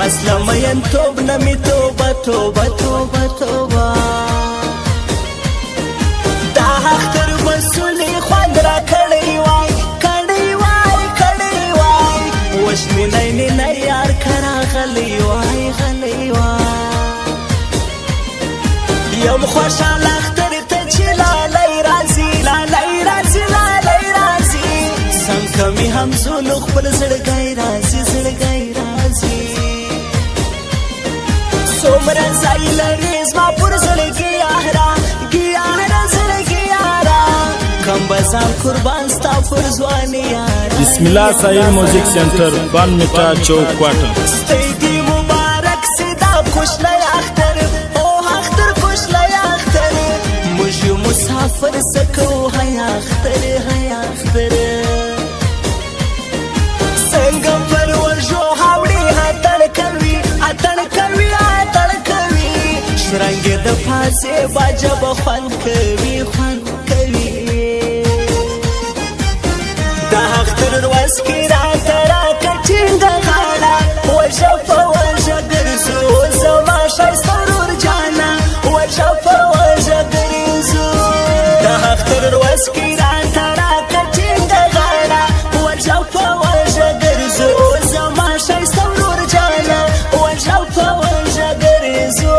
اصلا مین توب نمی توبه توبه توبه توبه دا اختر مسئولی خوند را کڑی وای کڑی وای کڑی وای وشنی نینی نیار کرا غلی وای غلی وای یم خوشحال اختر تا چی لالی رازی لالی رازی لالی رازی سنکمی هم زولو خبر زرگای رازی زرگای رازی سومرا زای لریز ما پر زلگی آهرا گیارا زلگی آهرا کم بزام قربان ستا پر زوانی یارا بسم الله ساحل موزیک سینٹر بان میٹا چوک کوارٹر ستیدی مبارک سیدا خوش لای اختر او اختر خوش لای اختر مجھو مسافر سکو ہے اختر ہے اختر سنگم پر ورجو ہاوڑی ہاتن کوي اتن کوي اتن کوي شرنګ د پاسه باجب خوان کوي خوان کوي دا اختر ورځ کې راته را کټینګ غاړه وجه په وجه ګرځو زما ښایسته ورور جانا وجه په وجه ګرځو دا اختر ورځ کې راته را کټینګ غاړه وجه په وجه ګرځو زما ښایسته ورور جانا وجه په وجه ګرځو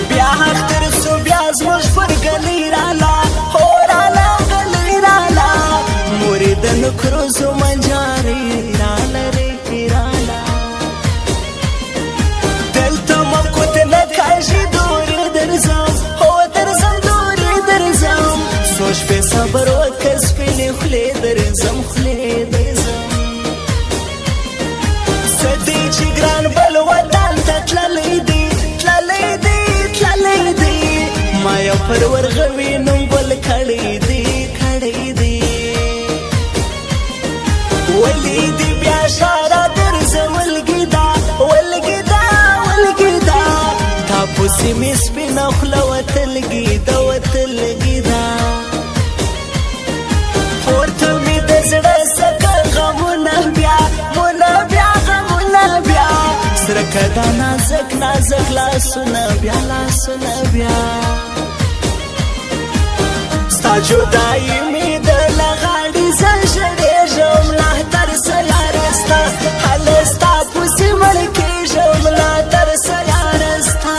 بیا اختر سو بیا زموږ پر گلی رالا هو رالا گلی رالا مرید نکرو زو منجاری رالا ری رالا دلتا مکوت نکاشی دوری درزم هو درزم دوری درزم سوش پی صبر و کس پی خلی درزم خلی درزم سدی چی گران بل ودان تا تلالی دی تلالی دی تلالی دی مایا پر ورغوی نم بل کڑی دی کڑی دی ولی دی بیا شارا درزم ولگی دا ولگی دا ولگی دا تا پوسی میس بی نخلا وطلگی دا وطلگی دا پورتا می دزڑا سکا غمونا بیا مونا بیا غمونا بیا سرکا دا نازک نازک لاسونا بیا لاسونا بیا ستا جدائی می دل غاڑی زنشڑی جملا تر سیارستا حلستا پوسی ملکی جملا تر سیارستا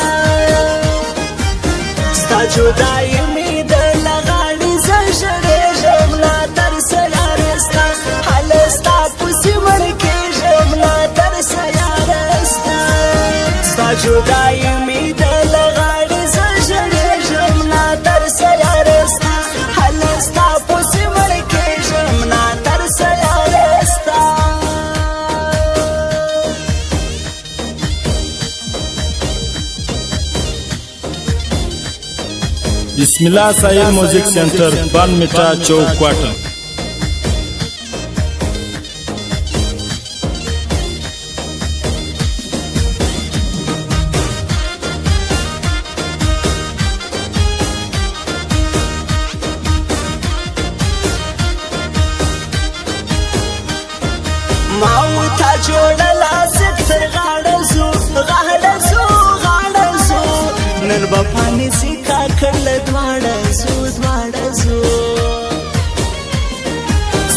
ستا جدائی می دل غاڑی زنشڑی جملا تر سیارستا حلستا پوسی ملکی جملا تر سیارستا ستا جدائی می دل غاڑی زنشڑی جملا تر سیارستا حلستا پوسی ملکی جملا تر سیارستا بسم الله ساحل موزیک سینٹر بان میٹا چوک کوارٹر ماو تا جوړلا ستر غاړه زو غاړه زو غاړه زو نن په پانی سیکا کړل دواړه زو دواړه زو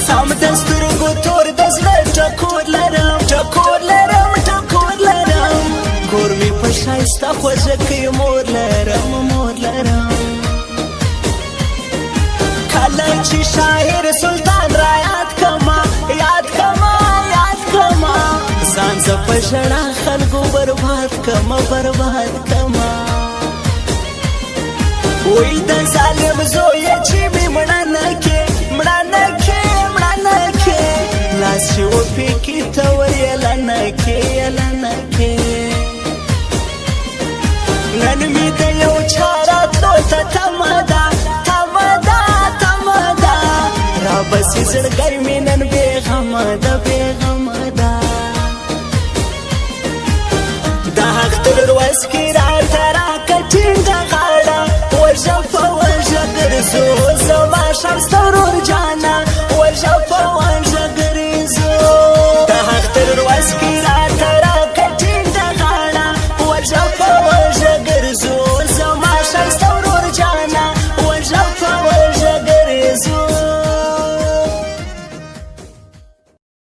سم دسترګو تور دزړه ټکور لرم ټکور لرم ټکور لرم کور می په شایسته خوځه کې مور لرم مور لرم کله چې شاعر سلطان را یاد کما یاد کما ځان ز پښړا خلکو برباد کما برباد کما وای د ظالم زوی چې می مړانه کې مړانه کې مړانه کې لاس یو پکې ته ویلانه کې لانه کې نن می د یو چارات ته تمدا تمدا تمدا را بس زړګی مې نن بېغمه ده بېغمه ده د حق تر ورځ کې راته راکړه ټینګه غاړه وژه په وژه ګرځو زما ښار